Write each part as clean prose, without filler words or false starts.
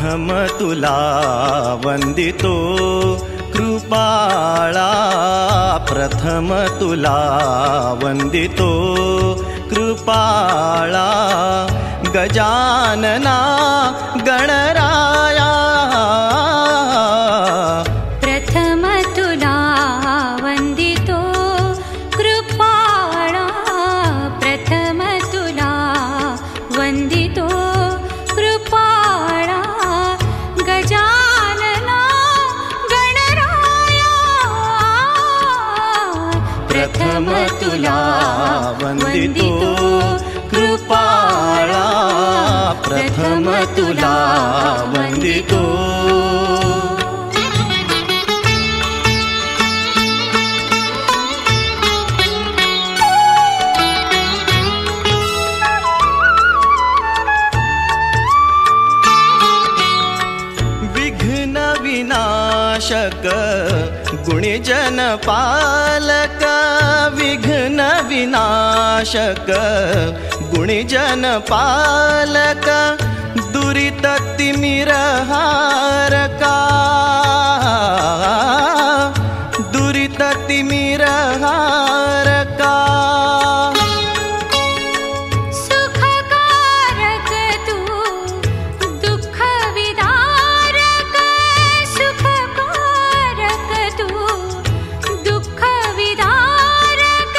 प्रथम तुला वंदितो कृपाळा, प्रथम तुला वंदितो कृपाळा, गजानना गणराया, प्रथम तुला वंदितो कृपाळा, प्रथम तुला वंदितो कृपाळा, गजानना गणराया, प्रथम तुला वंदितो कृपाळा, प्रथम तुला वंदितो। विघ्न विनाशक गुणजन पालक, विघ्न विनाशक गुणजन पालक, दुरित तिमिरहारका, दुरित तिमिरहारका, सुखकारक तू दुःख विदारक, सुखकारक तू दुःख विदारक,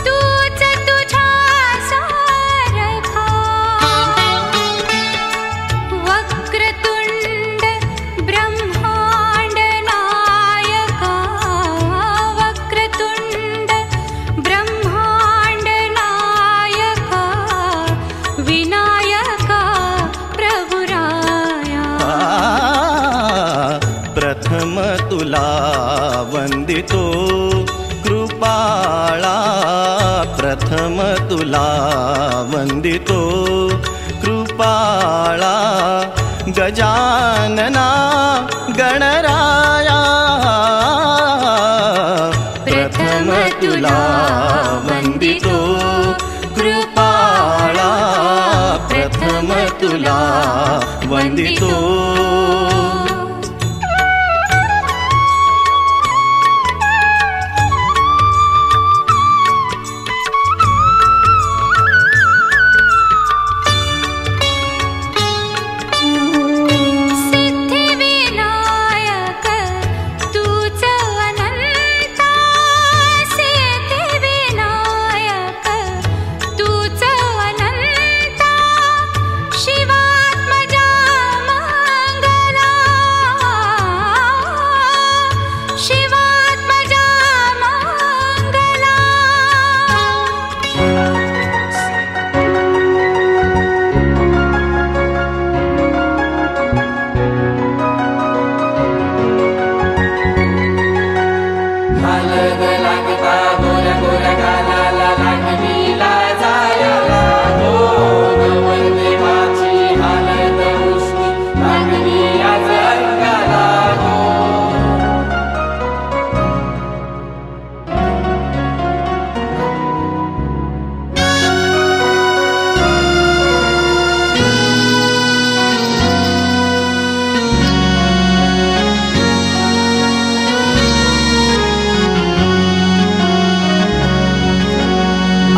तूच तुझ्या सारखा, वक्रतुंड ब्रह्मांड नायका, वक्रतुंड ब्रह्मांड नायका, विनायका प्रभुराया, प्रथम तुला वंदितो कृपाळा, प्रथम तुला वंदितो कृपाळा, गजानना गणराया, प्रथम तुला वंदितो कृपाळा, प्रथम तुला वंदितो। सिद्धिविनायक तूच अनंता, सिद्धिविनायक तूच अनंता, शिवात्मजा मंगला, शिवात्मजा मंगला, हलद लागता गोर गोर गालाला, लागणीला जायला हो, नवरदेवाची हालत उसणी, लागणी आज अंगाला हो।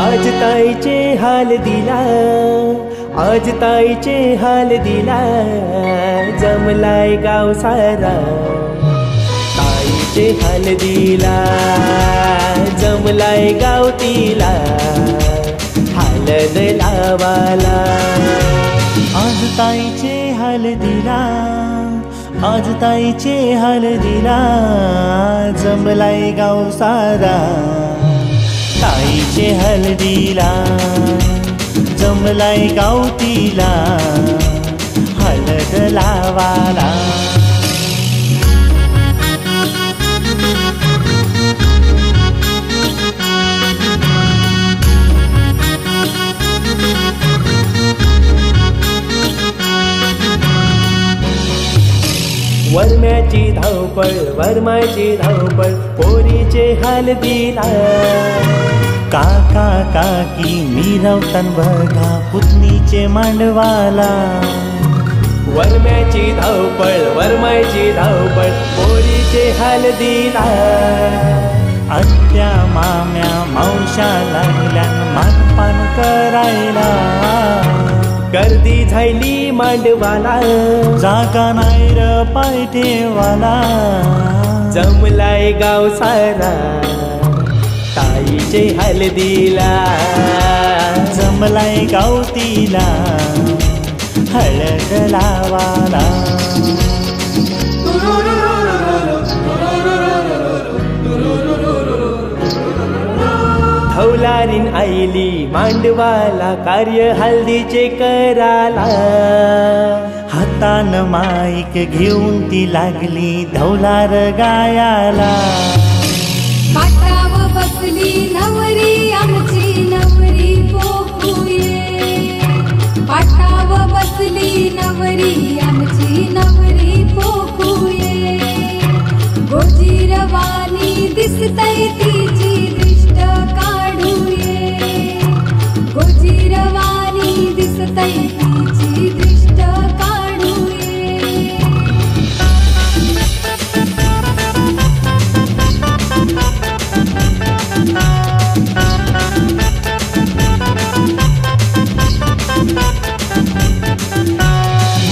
आज ताईचे हाल दिला, आज ताईचे हाल दिला, जमलाय गाव सारा, ताईचे हाल दिला, जमलाय गाव तिला, हालद लावाला, आज ताईचे हाल दिला, आज ताईचे हाल दिला, जमलाय गाव सारा, ताईचे हलदीला, जमलाय गावतीला, हलद लावाला, वरम्याची धावपळ, वरमाची धावपळ, पोरीचे हलदीला, काका काकी मिरवतान बघा पुतणीचे मांडवाला, वरम्याची धावपळ वरमायची धावपळ पोरीचे हळदीला आत्या माम्या मावशा लागल्यान मानपान करायला गर्दी झाली मांडवाला जागा नाही र पाय ठेवाला जमलाय गाव सारा ताईचे हळदीला जमलाय गावतीला हळद लावाला धवलारीन आईली मांडवाला कार्य हल्दीचे कराला हातान माईक घेऊन ती लागली धवलार गायाला पाटाव बसली नवरी आमची नवरी पोकुये पाटाव बसली नवरी आमची नवरी पोकुये गोजीरवाणी दिसतय तिची दृष्ट काढूये गोजीरवाणी दिसतय तिची दृष्ट काढूये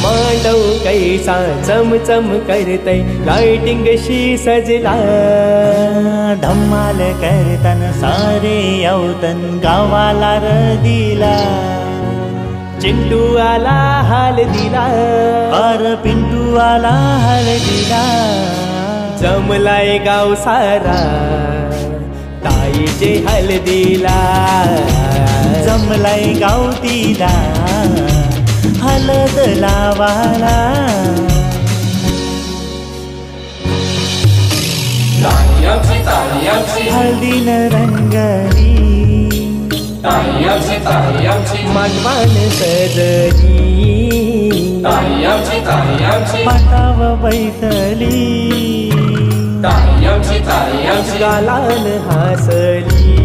मांडव कैसा चमचम करतय लाइटिंग शी सजला धम्माल करतन सारे यवतन गावाला र दिला चिंटू आला हळदीला अर पिंटू आला हळदीला जमलाय गाव सारा ताईचे हळदीला जमलाय गावतीला हळद लावाला हळदीन रंगली मानवान सजली पाटाव बैठली गालान हसली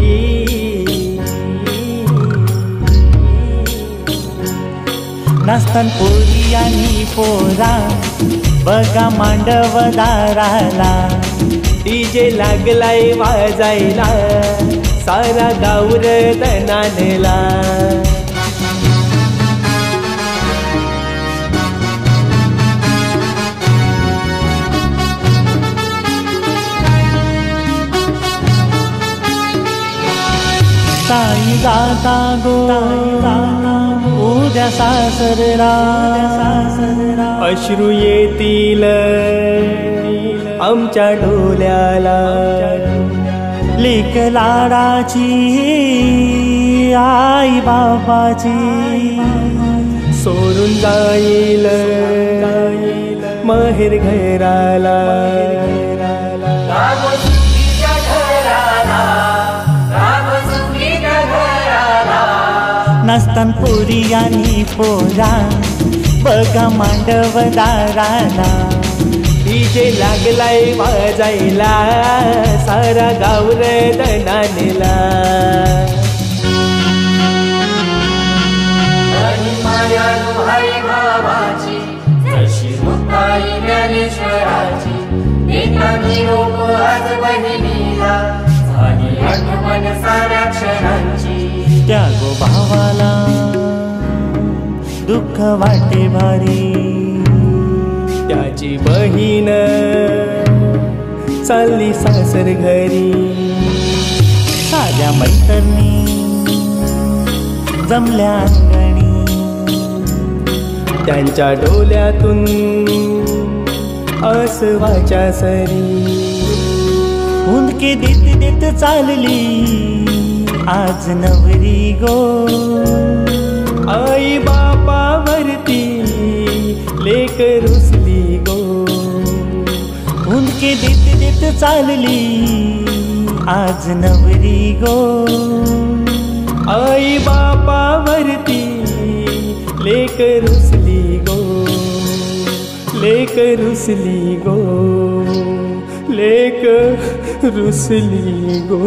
नाचतान पोरी आणि पोरा बघा मांडव दाराला डीजे लागलाय वाजायला सारा गावर दणाणला ताई जाता गो उद्या सासरला अश्रू येतील आमच्या डोल्याला लेक लाडाची आई बाबाची सोडून जाईल माहेर घराला नसतान पोरी आणि पोरा बघा मांडव दाराला डीजे लागलाय वाजायला सारा गावर दणाणला जशी मुक्ताई ज्ञानेश्वराची एकानी रोप आज बहिणीला झाली आठवण साऱ्या क्षणांची त्या गो भावाला दुःख वाटे भारी त्याची बहीण चालली सासर घरी साध्या मैत्रिणी जमल्या अंगणी त्यांच्या डोल्यातून आसवाच्या सरी हुंदके देत देत चालली आज नवरी गो आई बापावरती लेक रुसली गो हुंदके देत देत चालली आज नवरी गो आई बापावरती लेक रुसली गो लेक रुसली गो लेक रुसली गो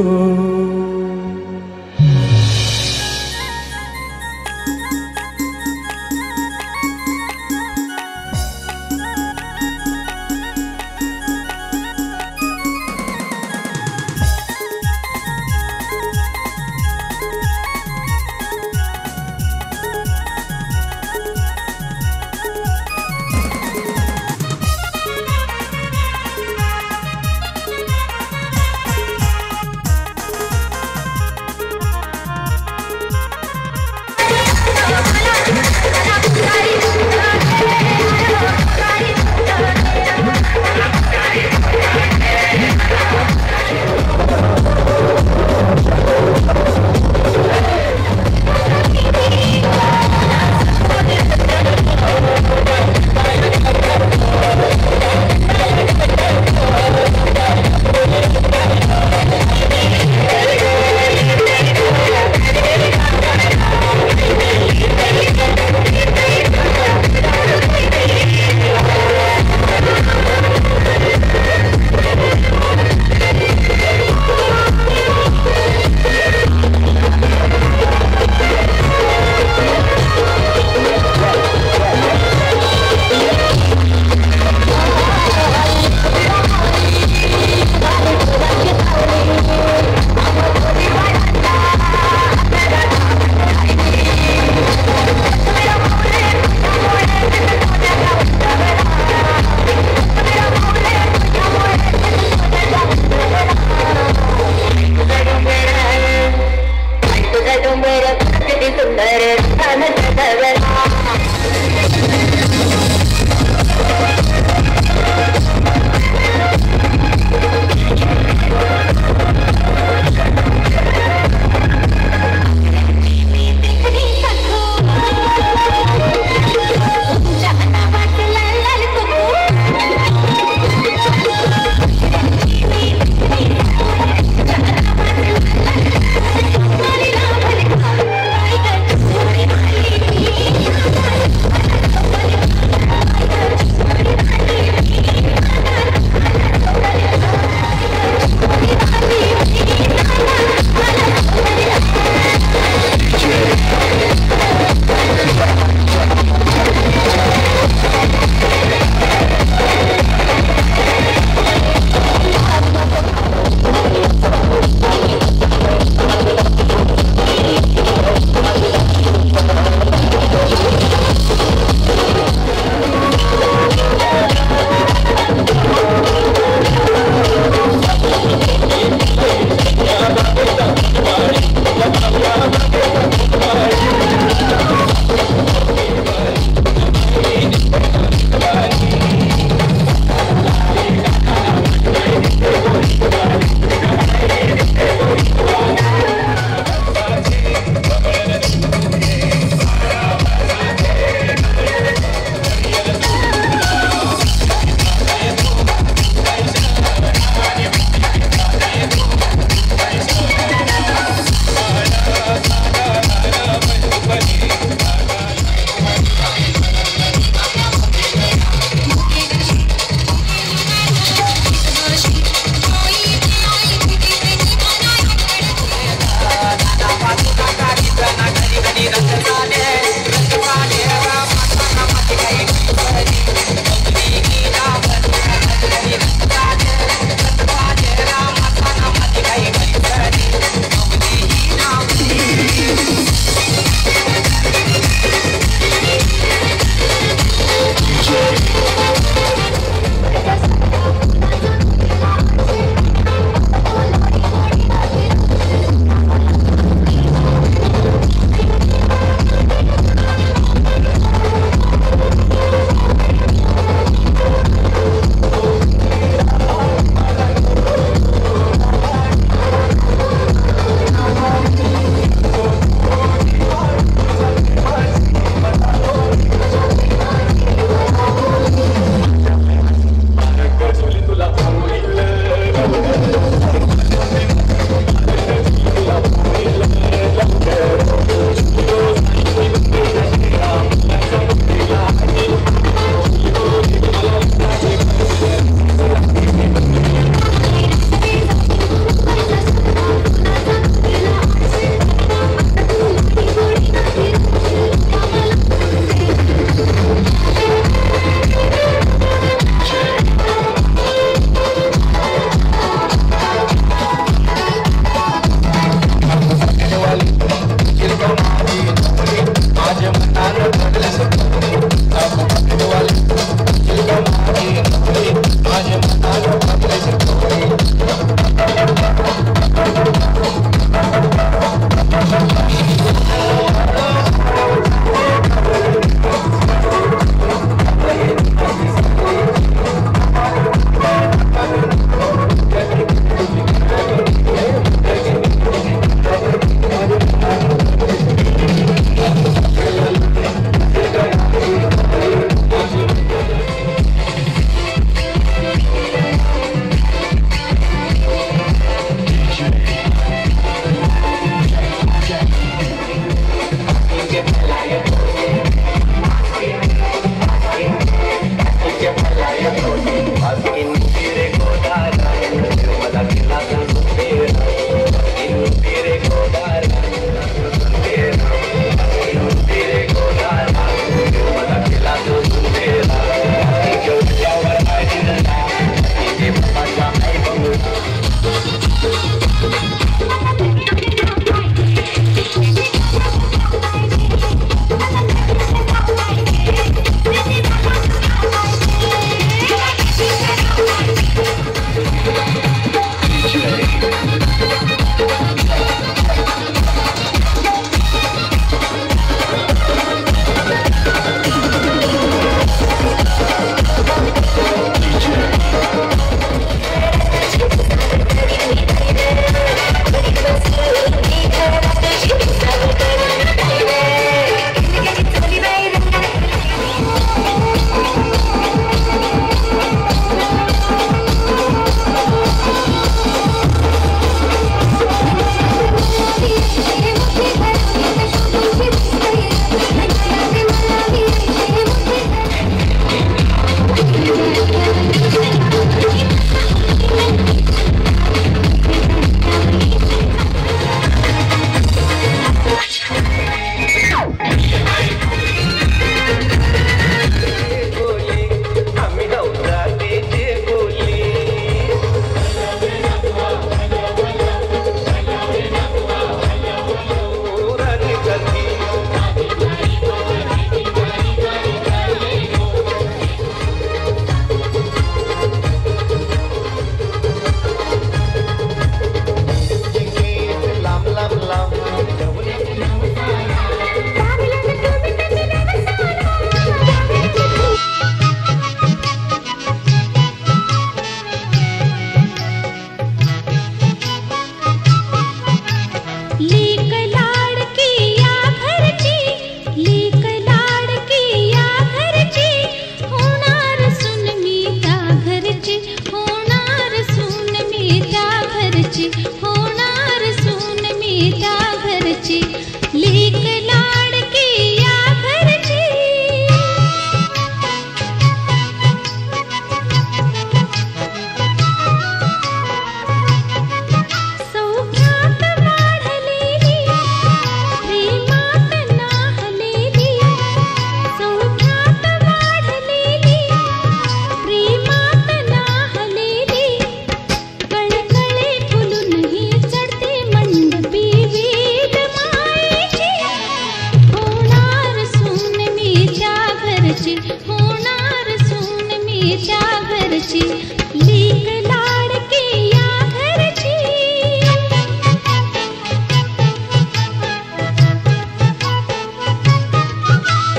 घरची लेक लाडकी या घरची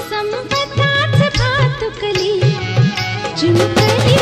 संपताच भातुकली चिमुकली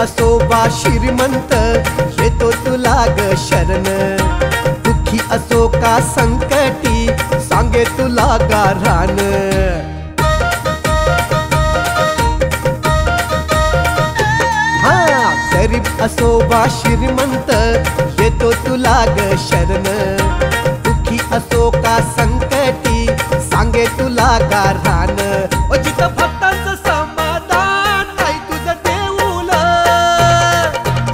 असो वा श्रीमंत येतो तुला ग शरण, दुःखी असो का संकटी सांग सांगे तुला गारान. गरीब असो वा श्रीमंत येतो तुला ग शरण. दुखी असो का संकटी सांगे तुला गारान. जिथं भक्तांचं समाधान आई तुझं देऊळ.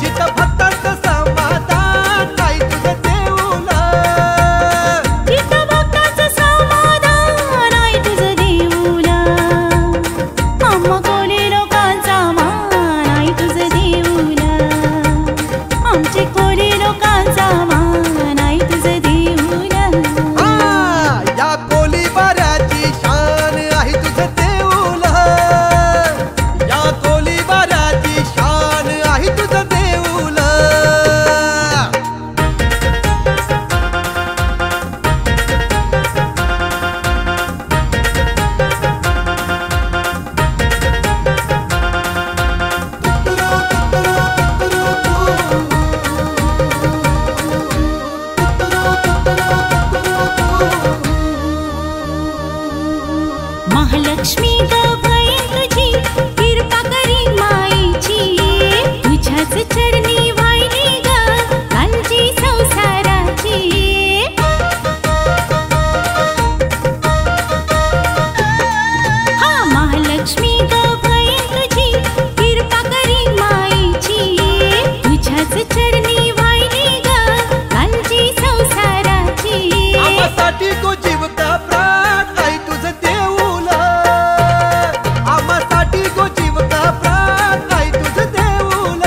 जिथं भक्तांचं समाधान आई तुझं देऊळ. जिथं भक्तांचं समाधान आई तुझं देऊळ. आम्हा कोणी लोकांचा मान आई तुझं देऊळ. आमचे कोणी लोकांचा मान आई तुझं देऊळ. या कोलीबाराची शान आहे तुझं देऊळ. या कोलीबाराची शान आहे तुझं देऊळ. महालक्ष्मी ग बहीण तुझी कृपा करी माईची. तुझ्याच चरणी वाहिली ग कांची संसाराची. हा महालक्ष्मी ग बहीण तुझी कृपा करी माईची. तुझ्याच चरणी वाहिली ग कांची संसाराची. आम्हासाठी तो जीव का प्राण आई तुझं देऊळ. आम्हासाठी तो जीव का प्राण आई तुझं देऊळ.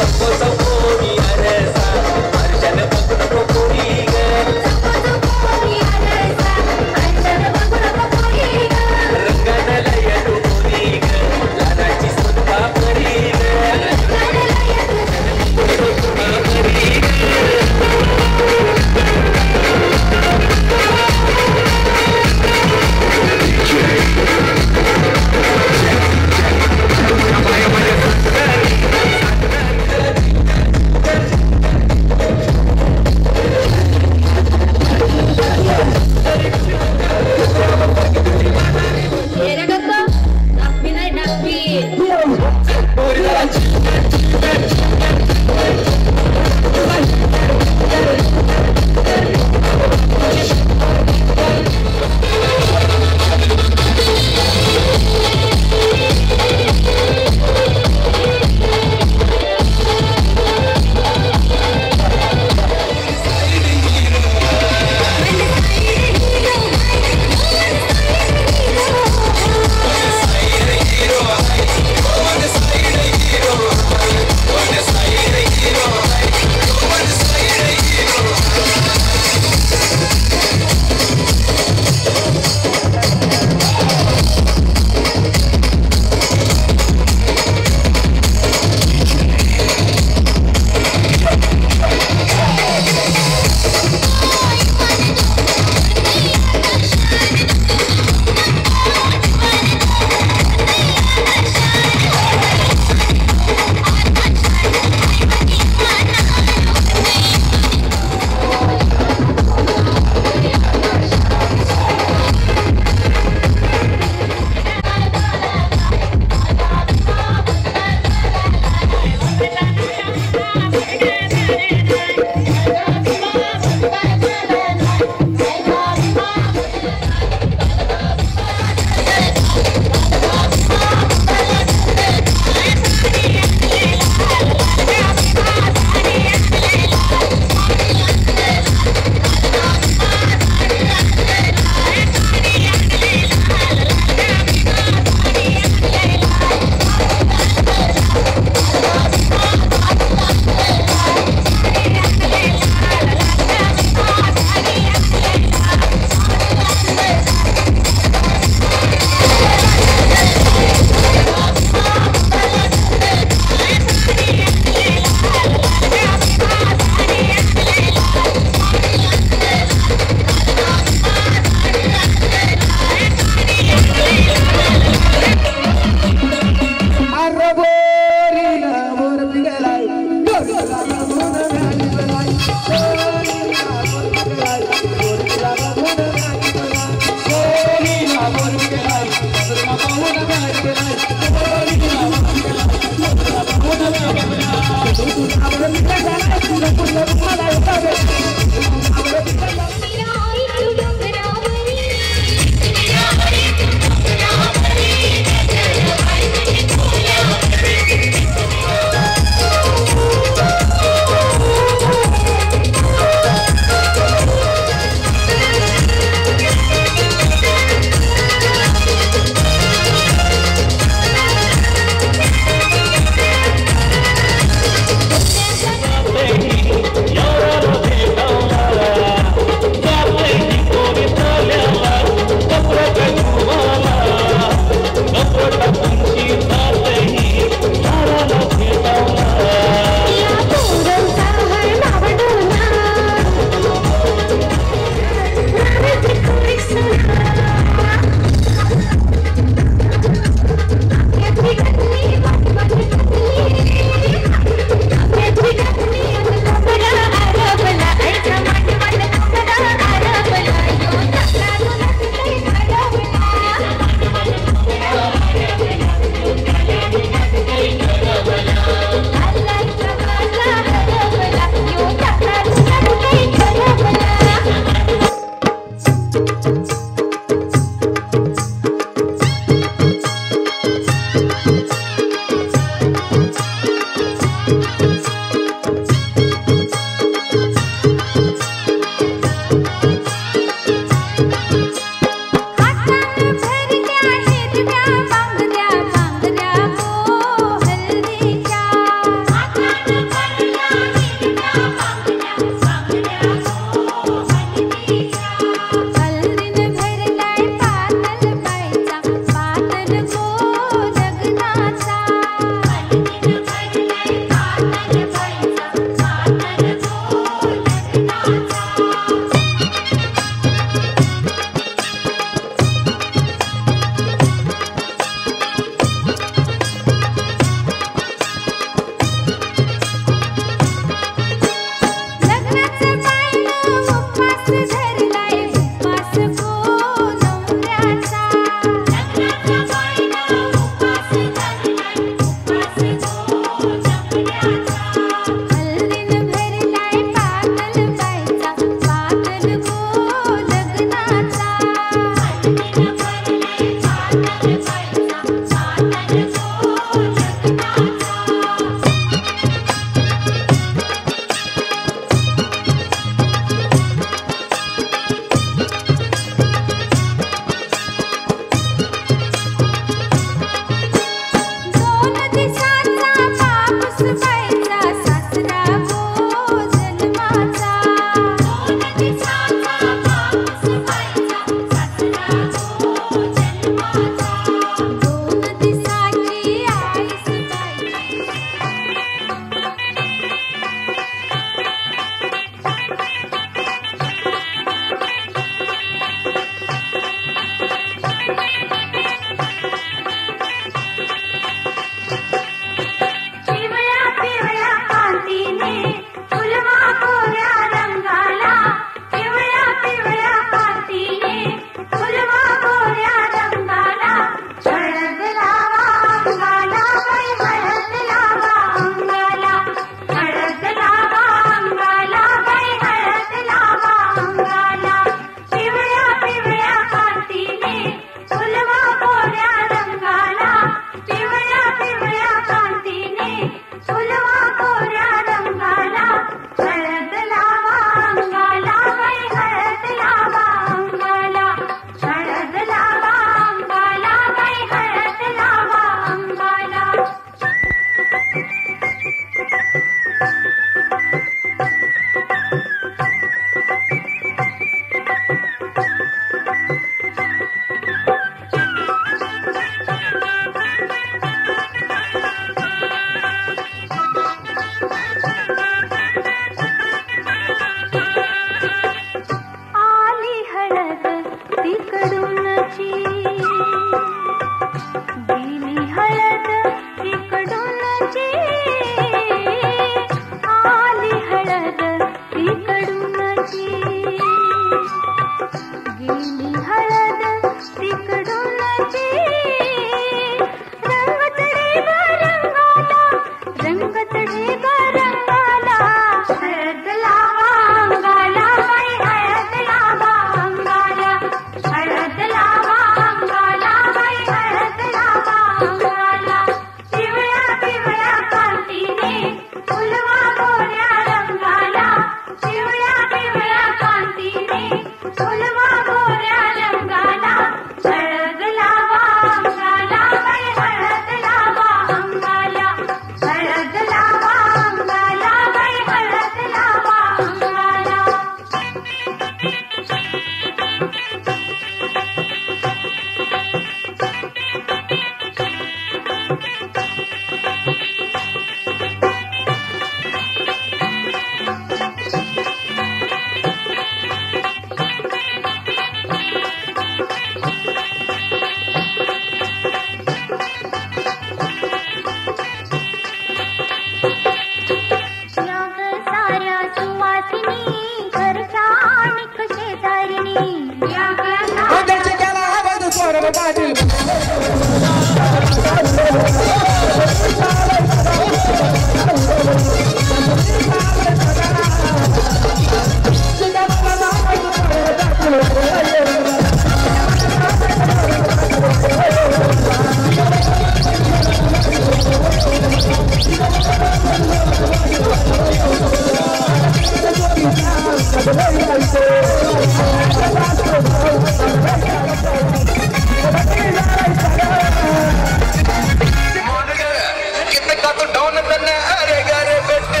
कितने का तो डाउन करना है, अरे गारे बेटे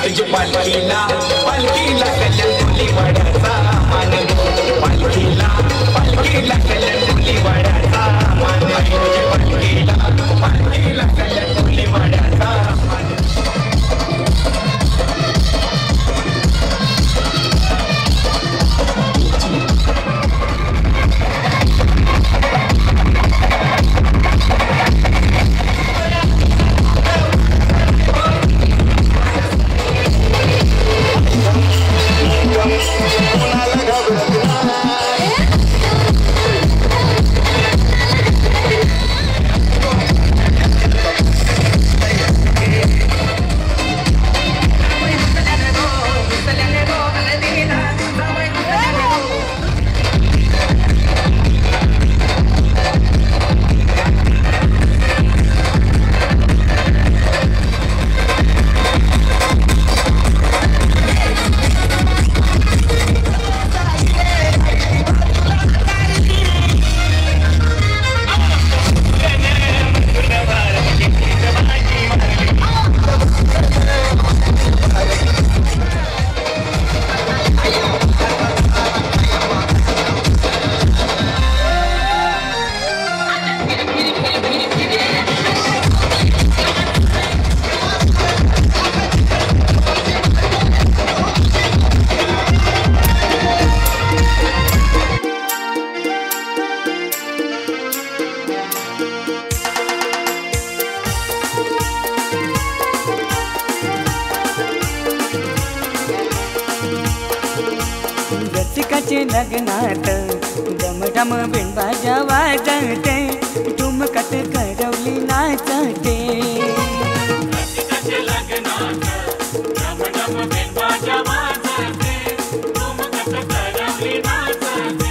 तुझी पालखीला पालखीला कल्याण डोली वाड्याचा मान पालखीला पालखीला कल्याण डोली वाड्याचा मान तुझी पालखीला पालखीला कल्याण डोली वाड्याचा मान रसिकाचे लग्नात डमडम बिनबाजा वाजते ठुमकत करवली नाचते रसिकाचे लग्नात डमडम बिनबाजा वाजते ठुमकत करवली नाचते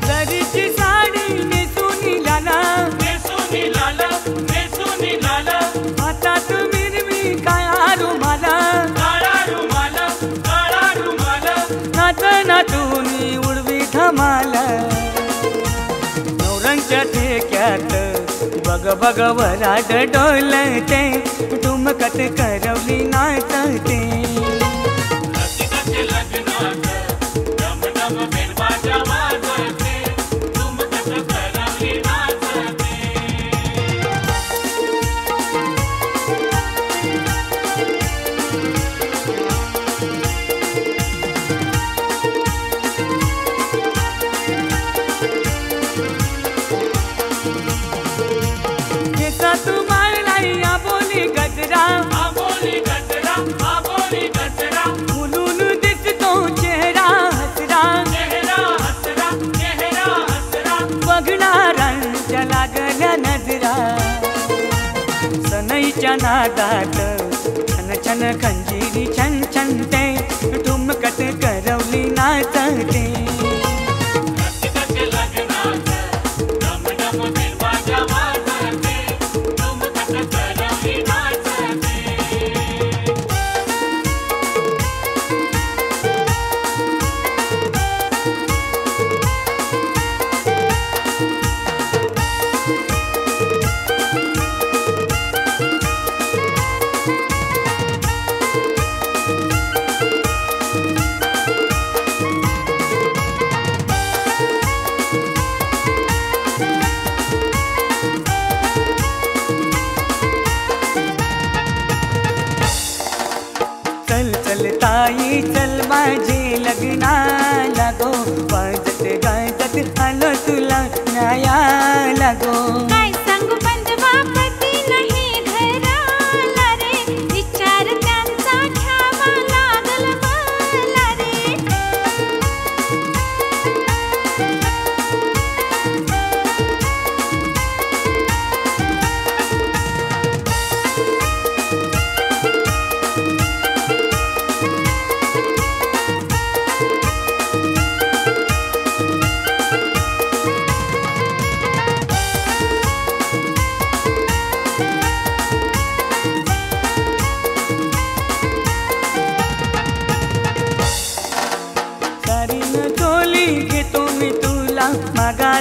दरीची साडी नेसूनी लाला हातात मिरवी काळा रुमाला नाच नाचूनी उडवी धमाल नवरंगच्या ठेक्यात बग बग वराड डोलते ठुमकत करवली नाचते रसिकाचे लग्नात डमडम बिनबाजा वाजते ठुमकत करवली नाचते केसात मारलाई आबोली गजरा फुलून दिसतो चेहरा हसरा बघणाऱ्यांच्या लागल्या नजरा सनईच्या नादात छन छन खंजीरी छन छनते ठुमकत करवली नाचते रसिकाचे लग्नात डमडम बिनबाजा वाजते ठुमकत करवली नाचते चल चल ताई चल माझे लग्नाला गो वाजत गाजत आलो तुला न्यायाला गो काय सांगू बंधवा पती नाही घराला रे विचार त्यांचा घ्यावा लागल मला रे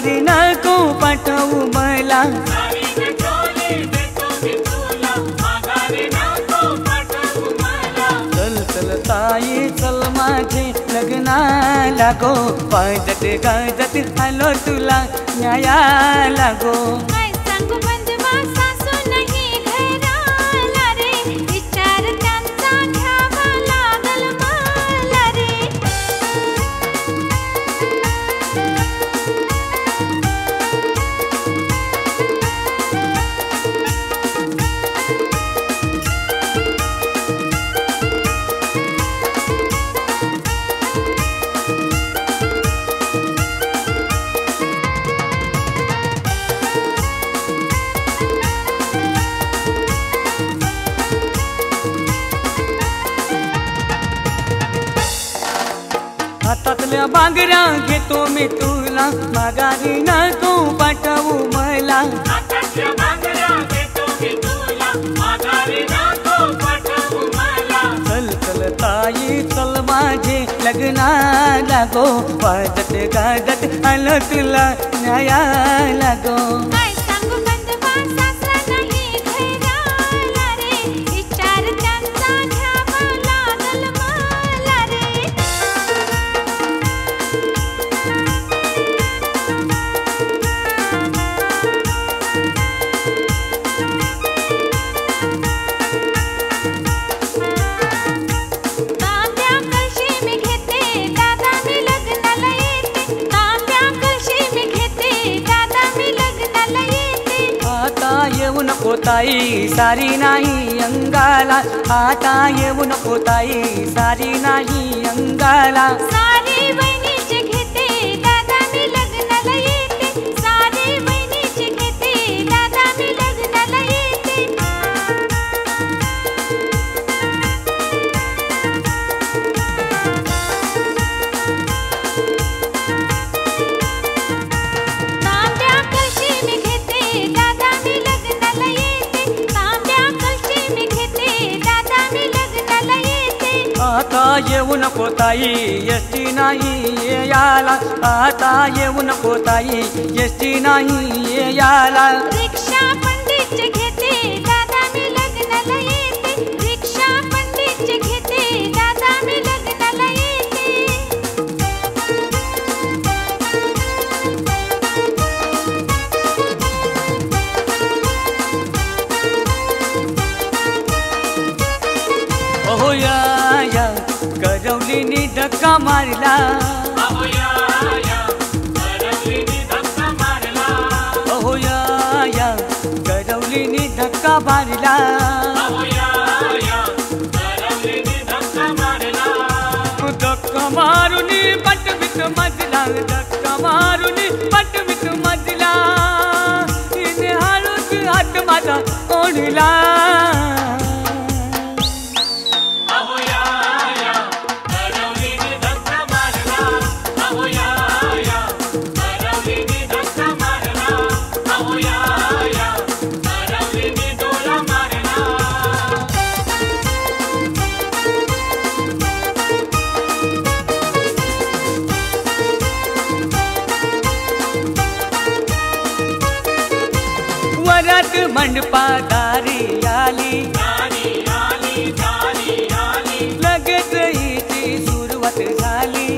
माघारी नको पाठवू मला सारीने चोली देतो मी तुला माघारी नको पाठवू मला चल चल ताई चल माझे लग्नाला गो वाजत गाजत आलो तुला न्यायाला गो काय सांगू बंधवा सासू नाही घराला रे विचार त्यांचा घ्यावा लागल मला रे हातातल्या बांगड्या घेतो मी तुला माघारी नको पाठवू मला हातातल्या बांगड्या देतो मी तुला माघारी नको पाठवू मला चल चल ताई चल माझे लग्नाला गो वाजत गाजत आलो तुला न्यायाला गो काय सांगू बंधवा सासरा नाही घराला रे विचार त्यांचा घ्यावा लागल मला रे तांब्या कळशी मी घेते दादा मी लग्नाला येते तांब्या कळशी मी घेते दादा मी लग्नाला येते आता येऊ नको ताई सारी नाही अंगाला आता येऊ नको ताई सारी नाही अंगाला सारी बहिणीचे घेते दादा मी लग्नाला येते सारी बहिणीचे घेते दादा मी लग्नाला येते तांब्या कळशी मी घेते दादा मी लग्नाला येते तांब्या कळशी मी घेते दादा मी लग्नाला येते आता येऊ नको ताई एसटी नाही याला आता येऊ नको ताई एसटी नाही याला रिक्षा पंडितचे घेते दादा मी लग्नाला येते रिक्षा पंडितचे घेते दादा मी लग्नाला येते अहो या करवलीनी धक्का मारला अहो या करवलीने धक्का मारला अहो या करवलीनी धक्का मारला अहो या करवलीने धक्का मारला धक्का मारून पटवित मजला धक्का मारून पटवित मजला तिने हळूच हात माझा ओढला अहो या करवलीने धक्का मारला अहो या करवलीने धक्का मारला अहो या करवलीने डोला मारला वरात मंडपादारी आली लगेच हिची सुरुवात झाली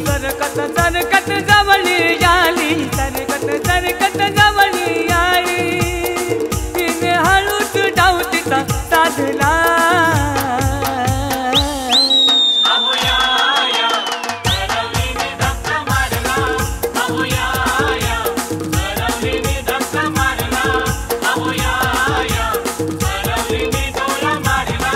सरकत सरकत जवळी आली सरकत सरकत जवळी आली तिने हळूच डाव तिचा साधला अहो या करवलीने धक्का मारला अहो या करवलीने धक्का मारला अहो या करवलीने डोला मारला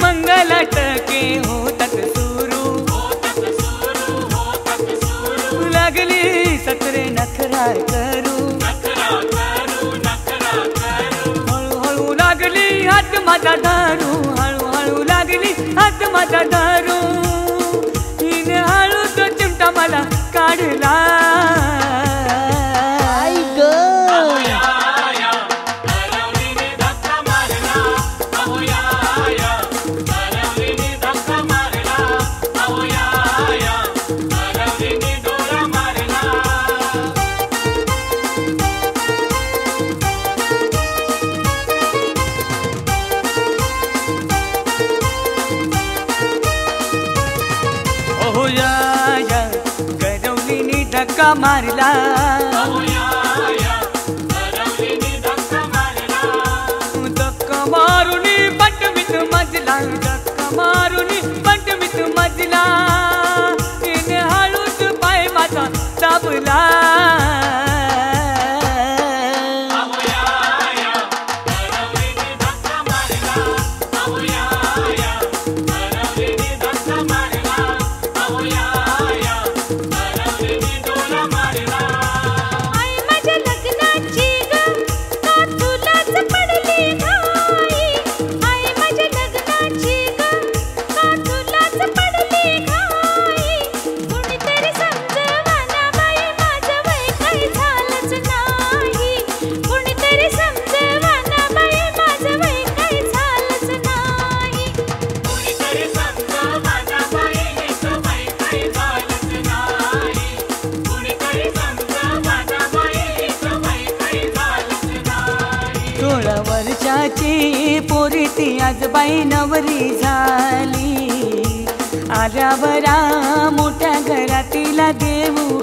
मंगलटके होतात सुरू लागली सत्रे नखरा करू हळूहळू लागली हात माझा धरू हळूहळू लागली हात माझा धरू हिने हळूच चिमटा मला काढला आई ग धक्का मारला धक्का मारून पंटवीत मजला धक्का मारून पंटवीत मजला तिने हळूच पाय माझा दाबला पोरी ती आज बाई नवरी झाली आल्यावरा मोठ्या घरातीला देऊ